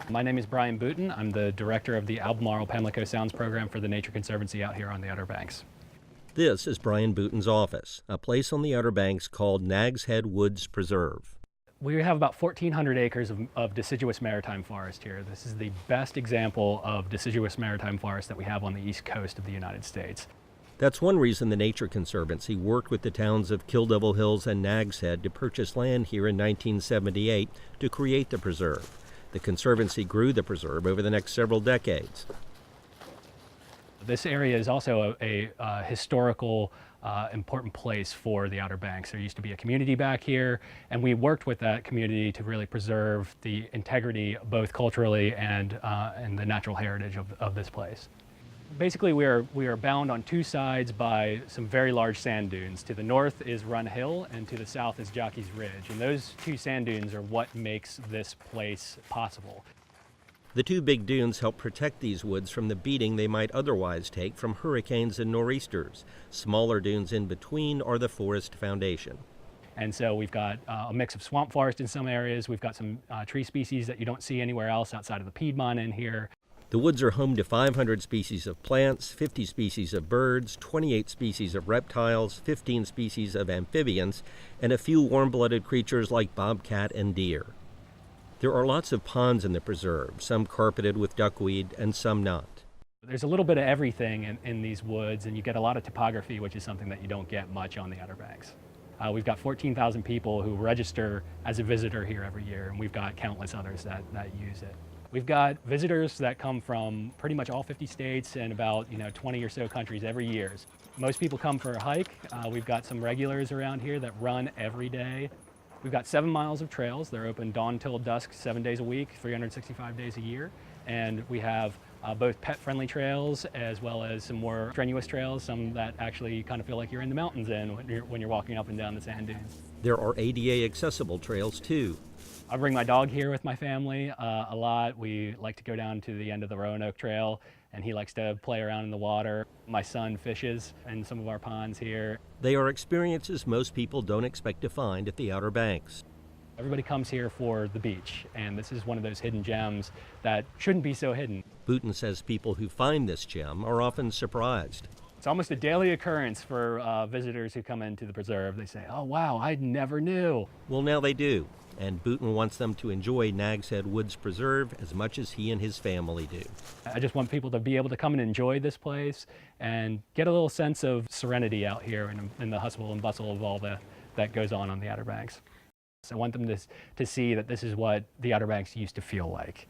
My name is Brian Booten. I'm the director of the Albemarle Pamlico Sounds program for the Nature Conservancy out here on the Outer Banks. This is Brian Booten's office, a place on the Outer Banks called Nags Head Woods Preserve. We have about 1,400 acres of deciduous maritime forest here. This is the best example of deciduous maritime forest that we have on the east coast of the United States. That's one reason the Nature Conservancy worked with the towns of Kill Devil Hills and Nags Head to purchase land here in 1978 to create the preserve. The Conservancy grew the preserve over the next several decades. This area is also a historical, important place for the Outer Banks. There used to be a community back here, and we worked with that community to really preserve the integrity, both culturally and the natural heritage of this place. Basically, we are bound on two sides by some very large sand dunes. To the north is Run Hill, and to the south is Jockey's Ridge. And those two sand dunes are what makes this place possible. The two big dunes help protect these woods from the beating they might otherwise take from hurricanes and nor'easters. Smaller dunes in between are the forest foundation. And so we've got a mix of swamp forest in some areas. We've got some tree species that you don't see anywhere else outside of the Piedmont in here. The woods are home to 500 species of plants, 50 species of birds, 28 species of reptiles, 15 species of amphibians, and a few warm-blooded creatures like bobcat and deer. There are lots of ponds in the preserve, some carpeted with duckweed and some not. There's a little bit of everything in these woods, and you get a lot of topography, which is something that you don't get much on the Outer Banks. We've got 14,000 people who register as a visitor here every year, and we've got countless others that use it. We've got visitors that come from pretty much all 50 states and about 20 or so countries every year. Most people come for a hike. We've got some regulars around here that run every day. We've got 7 miles of trails. They're open dawn till dusk, 7 days a week, 365 days a year. And we have both pet-friendly trails as well as some more strenuous trails, some that actually kind of feel like you're in the mountains when you're walking up and down the sand dunes. There are ADA accessible trails too. I bring my dog here with my family a lot. We like to go down to the end of the Roanoke Trail, and he likes to play around in the water. My son fishes in some of our ponds here. They are experiences most people don't expect to find at the Outer Banks. Everybody comes here for the beach, and this is one of those hidden gems that shouldn't be so hidden. Booten says people who find this gem are often surprised. It's almost a daily occurrence for visitors who come into the preserve. They say, "Oh wow, I never knew." Well, now they do, and Booten wants them to enjoy Nags Head Woods Preserve as much as he and his family do. I just want people to be able to come and enjoy this place and get a little sense of serenity out here in the hustle and bustle of all that goes on the Outer Banks. So I want them to see that this is what the Outer Banks used to feel like.